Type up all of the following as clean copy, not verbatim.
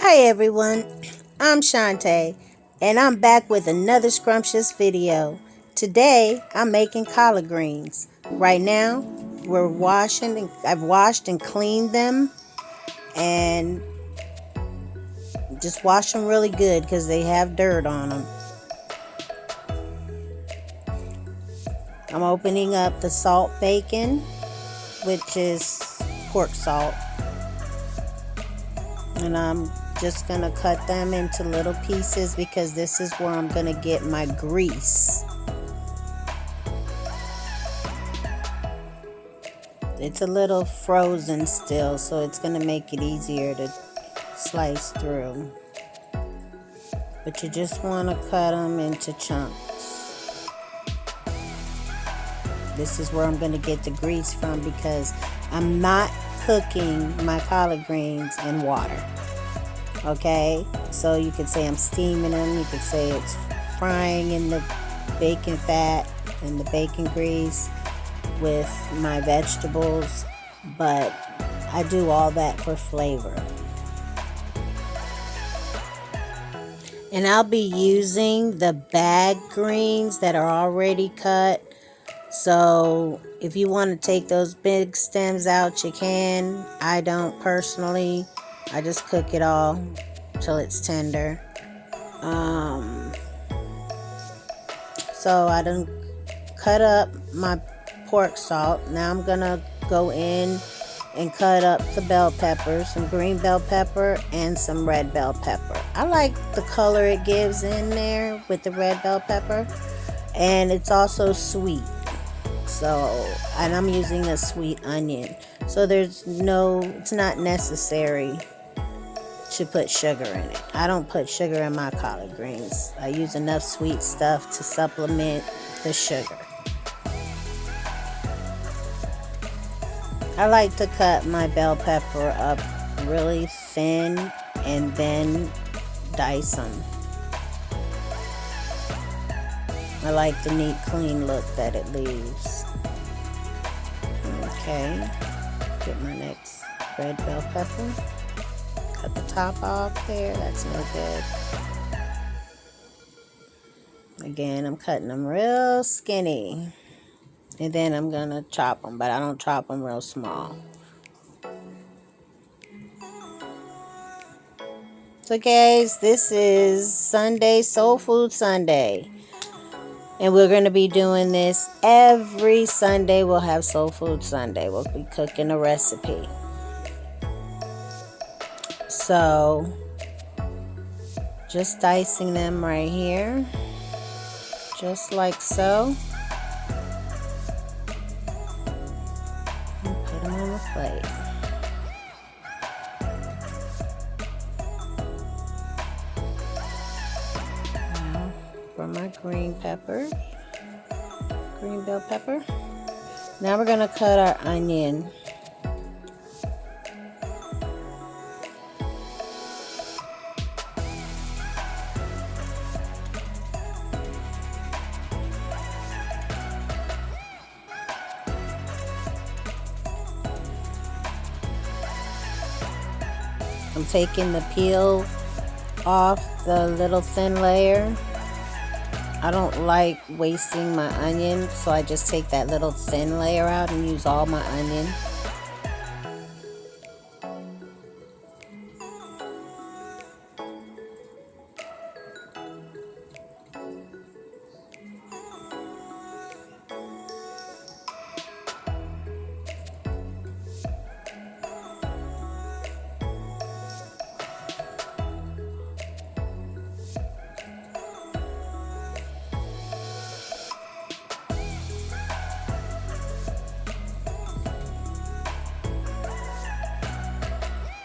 Hi everyone, I'm Chante, and I'm back with another scrumptious video. Today, I'm making collard greens. Right now, I've washed and cleaned them, and just wash them really good because they have dirt on them. I'm opening up the salt bacon, which is pork salt, and I'm just gonna cut them into little pieces because this is where I'm gonna get my grease. It's a little frozen still, so it's gonna make it easier to slice through, but you just want to cut them into chunks. This is where I'm gonna get the grease from because I'm not cooking my collard greens in water. Okay, so you could say I'm steaming them, you could say it's frying in the bacon fat and the bacon grease with my vegetables, but I do all that for flavor. And I'll be using the bag greens that are already cut. So if you want to take those big stems out, you can. I don't personally. I just cook it all till it's tender. So I done cut up my pork salt. Now I'm gonna go in and cut up the bell peppers, some green bell pepper and some red bell pepper. I like the color it gives in there with the red bell pepper, and it's also sweet. So, and I'm using a sweet onion. So it's not necessary to put sugar in it. I don't put sugar in my collard greens. I use enough sweet stuff to supplement the sugar. I like to cut my bell pepper up really thin and then dice them. I like the neat, clean look that it leaves. Okay, get my next red bell pepper. Cut the top off there, that's no good. Again, I'm cutting them real skinny. And then I'm gonna chop them, but I don't chop them real small. So guys, this is Sunday, Soul Food Sunday. And we're going to be doing this every Sunday. We'll have Soul Food Sunday. We'll be cooking a recipe. So, just dicing them right here. Just like so. And put them on the plate. For my green pepper, green bell pepper. Now we're going to cut our onion. I'm taking the peel off the little thin layer. I don't like wasting my onion, so I just take that little thin layer out and use all my onion.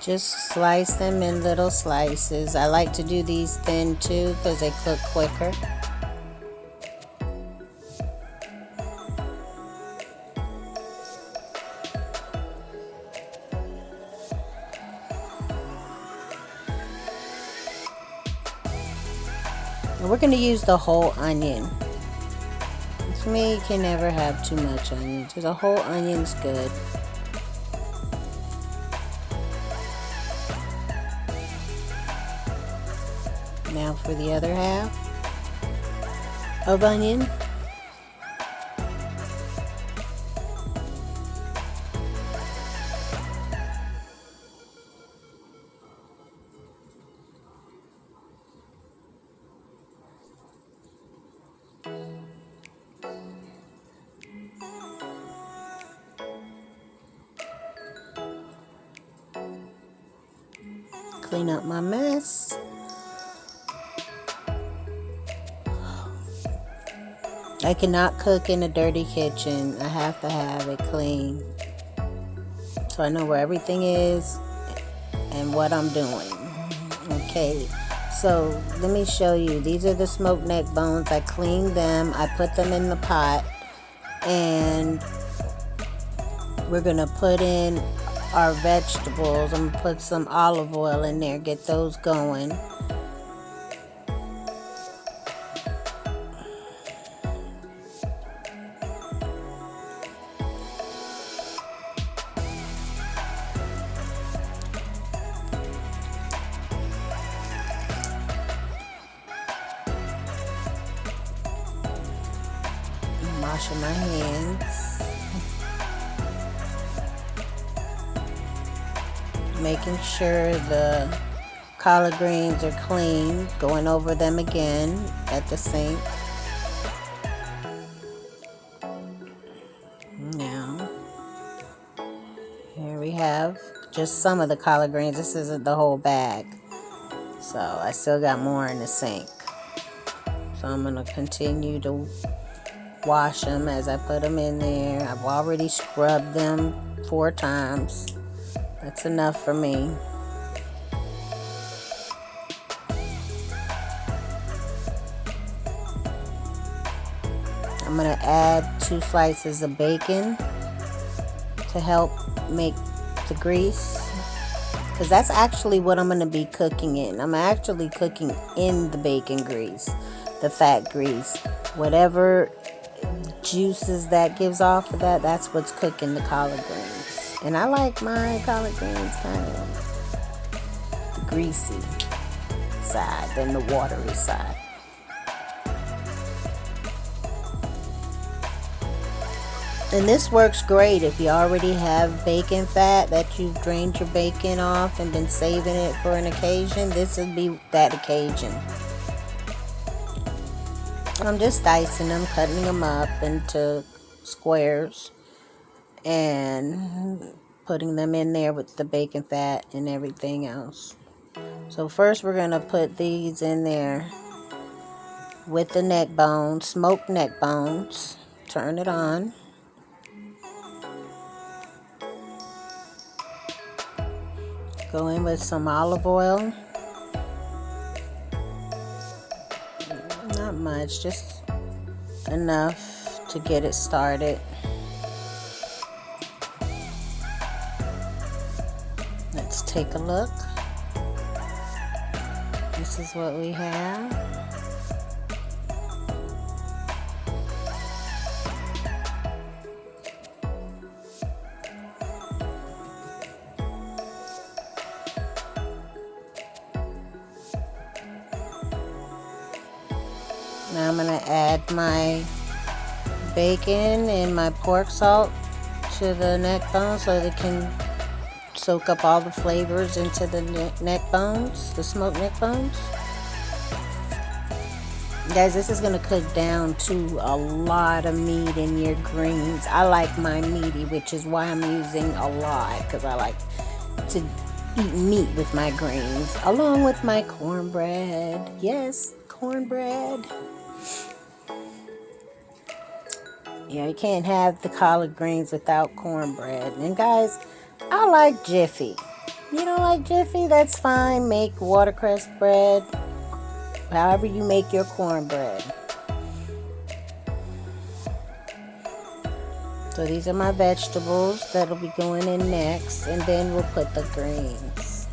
Just slice them in little slices. I like to do these thin too because they cook quicker. And we're going to use the whole onion. To me, you can never have too much onion. So the whole onion's good. Now for the other half of onion. Clean up my mess. I cannot cook in a dirty kitchen. I have to have it clean, so I know where everything is and what I'm doing. Okay, so let me show you. These are the smoked neck bones. I cleaned them. I put them in the pot, and we're gonna put in our vegetables. I'm gonna put some olive oil in there, get those going. Washing my hands, making sure the collard greens are clean, going over them again at the sink. Now, here we have just some of the collard greens. This isn't the whole bag, so I still got more in the sink. So I'm going to continue to wash them as I put them in there. I've already scrubbed them 4 times. That's enough for me. I'm going to add 2 slices of bacon to help make the grease, because that's actually what I'm going to be cooking in. I'm actually cooking in the bacon grease, the fat grease. Whatever juices that gives off of that, that's what's cooking the collard greens. And I like my collard greens kind of the greasy side than the watery side. And this works great if you already have bacon fat that you've drained your bacon off and been saving it for an occasion. This would be that occasion. I'm just dicing them, cutting them up into squares, and putting them in there with the bacon fat and everything else. So first we're going to put these in there with the neck bones, smoked neck bones. Turn it on. Go in with some olive oil. Not much, just enough to get it started. Let's take a look. This is what we have. Now I'm going to add my bacon and my pork salt to the neck bones so they can soak up all the flavors into the neck bones, the smoked neck bones. Guys, this is going to cook down to a lot of meat in your greens. I like mine meaty, which is why I'm using a lot, because I like to eat meat with my greens, along with my cornbread. Yes, cornbread. Yeah, you can't have the collard greens without cornbread. And guys, I like Jiffy. You don't like Jiffy? That's fine. Make watercress bread, however you make your cornbread. So these are my vegetables that'll be going in next, and then we'll put the greens.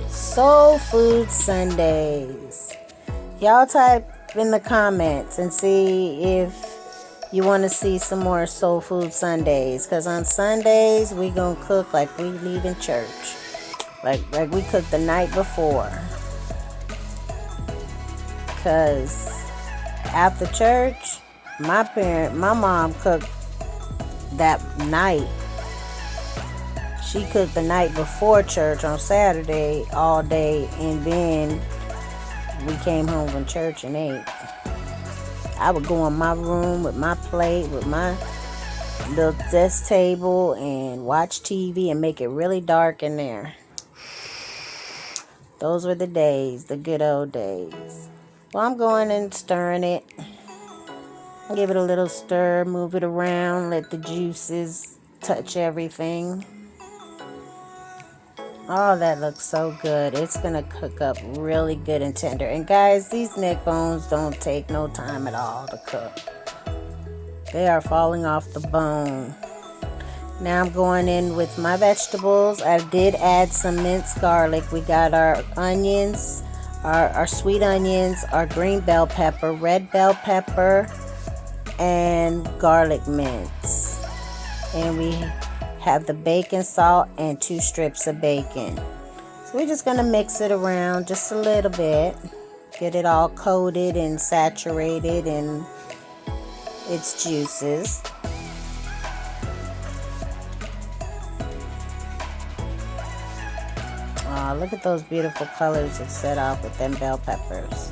Soul Food Sundays. Y'all type in the comments and see if you want to see some more soul food Sundays, because on Sundays we gonna cook like we leaving church, like we cooked the night before, because after church my mom cooked that night. She cooked the night before church on Saturday all day, and then we came home from church and ate. I would go in my room with my plate, with my little desk table, and watch TV and make it really dark in there. Those were the days, the good old days. Well, I'm going and stirring it. Give it a little stir, move it around, let the juices touch everything. Oh, that looks so good. It's going to cook up really good and tender. And guys, these neck bones don't take no time at all to cook. They are falling off the bone. Now I'm going in with my vegetables. I did add some minced garlic. We got our onions, our sweet onions, our green bell pepper, red bell pepper, and garlic mince. And we have the bacon salt and 2 strips of bacon. So we're just going to mix it around just a little bit. Get it all coated and saturated in its juices. Oh, look at those beautiful colors it set off with them bell peppers.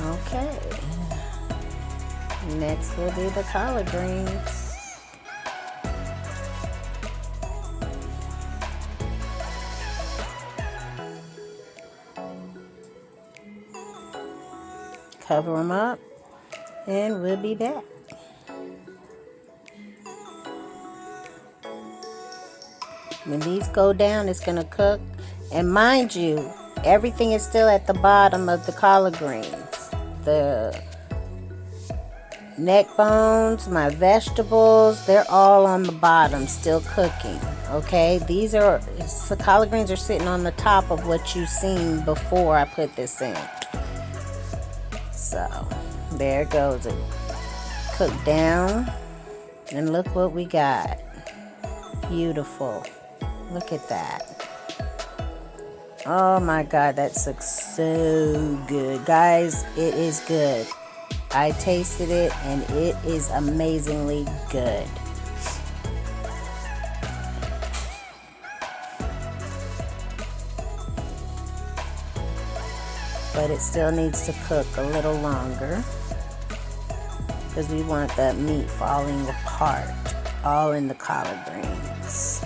Okay. Next will be the collard greens. Cover them up and we'll be back. When these go down, it's going to cook. And mind you, everything is still at the bottom of the collard greens. The neck bones, my vegetables, they're all on the bottom, still cooking. Okay, the collard greens are sitting on the top of what you've seen before I put this in. So there it goes. It cooked down, and look what we got. Beautiful. Look at that. Oh my God, that looks so good. Guys, it is good. I tasted it and it is amazingly good. But it still needs to cook a little longer because we want that meat falling apart, all in the collard greens.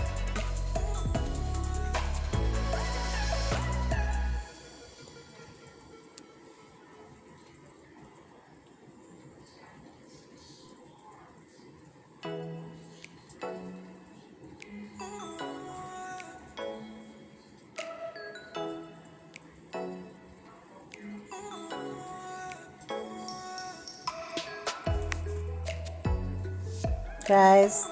Guys,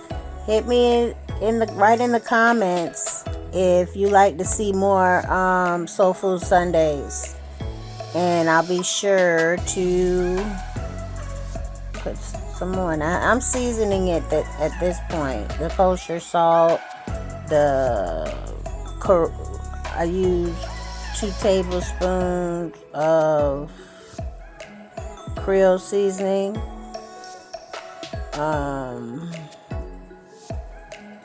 hit me right in the comments if you like to see more Soul Food Sundays, and I'll be sure to put some more. Now I'm seasoning it at this point. The kosher salt, I use 2 tablespoons of Creole seasoning.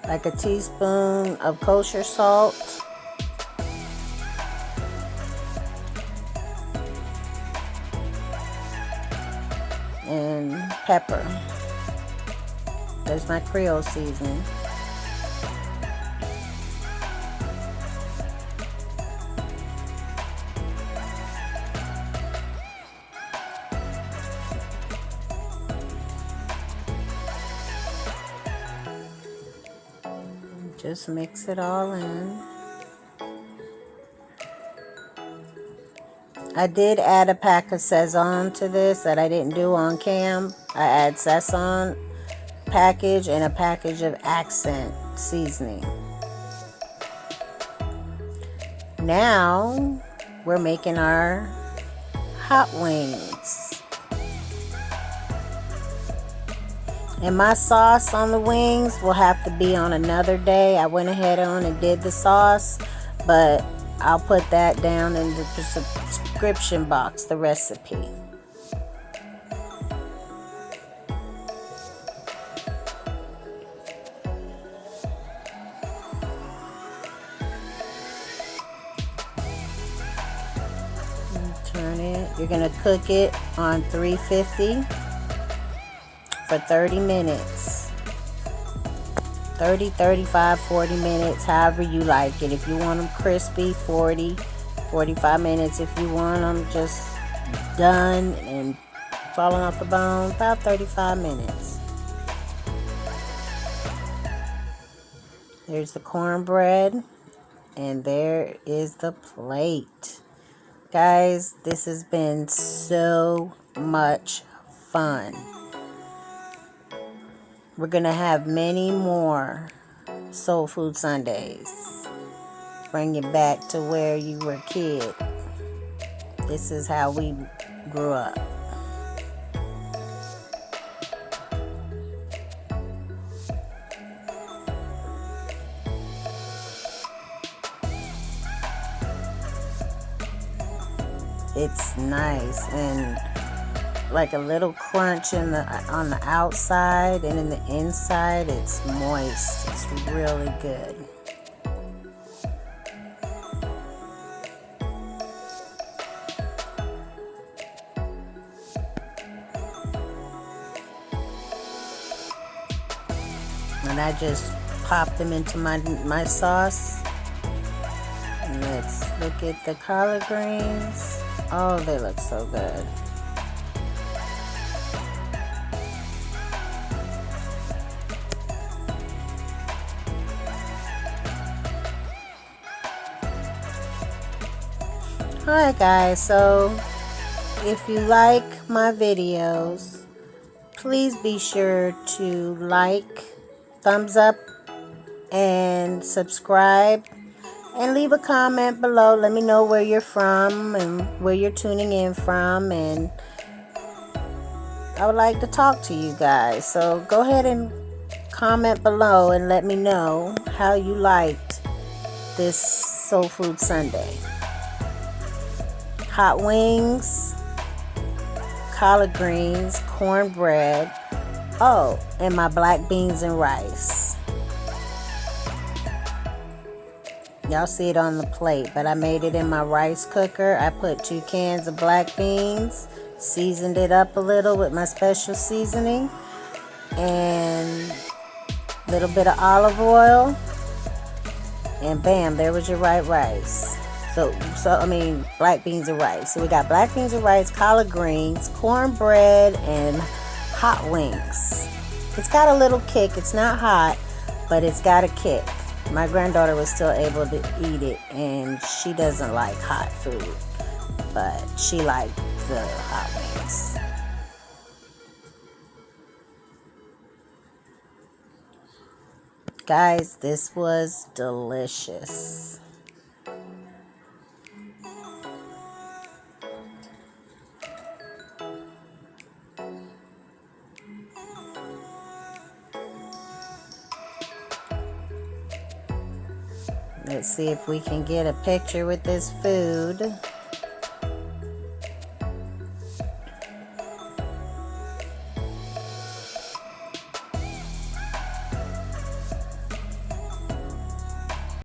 Like a teaspoon of kosher salt, and pepper. There's my Creole seasoning. Just mix it all in. I did add a pack of Sazon to this that I didn't do on cam. I add Sazon package and a package of Accent seasoning. Now we're making our hot wings. And my sauce on the wings will have to be on another day. I went ahead on and did the sauce, but I'll put that down in the description box, the recipe. Turn it. You're going to cook it on 350 for 30 minutes. 30, 35, 40 minutes, however you like it. If you want them crispy, 40, 45 minutes. If you want them just done and falling off the bone, about 35 minutes. There's the cornbread, and there is the plate. Guys, this has been so much fun. We're going to have many more Soul Food Sundays. Bring it back to where you were a kid. This is how we grew up. It's nice and like a little crunch on the outside, and in the inside it's moist. It's really good. And I just popped them into my sauce. And let's look at the collard greens. Oh, they look so good. Alright guys, so if you like my videos, please be sure to like, thumbs up, and subscribe. And leave a comment below. Let me know where you're from and where you're tuning in from. And I would like to talk to you guys. So go ahead and comment below and let me know how you liked this Soul Food Sunday. Hot wings, collard greens, cornbread. Oh, and my black beans and rice. Y'all see it on the plate, but I made it in my rice cooker. I put 2 cans of black beans, seasoned it up a little with my special seasoning, and a little bit of olive oil, and bam, there was your white rice. Black beans and rice. So we got black beans and rice, collard greens, cornbread, and hot wings. It's got a little kick. It's not hot, but it's got a kick. My granddaughter was still able to eat it, and she doesn't like hot food, but she liked the hot wings. Guys, this was delicious. Let's see if we can get a picture with this food.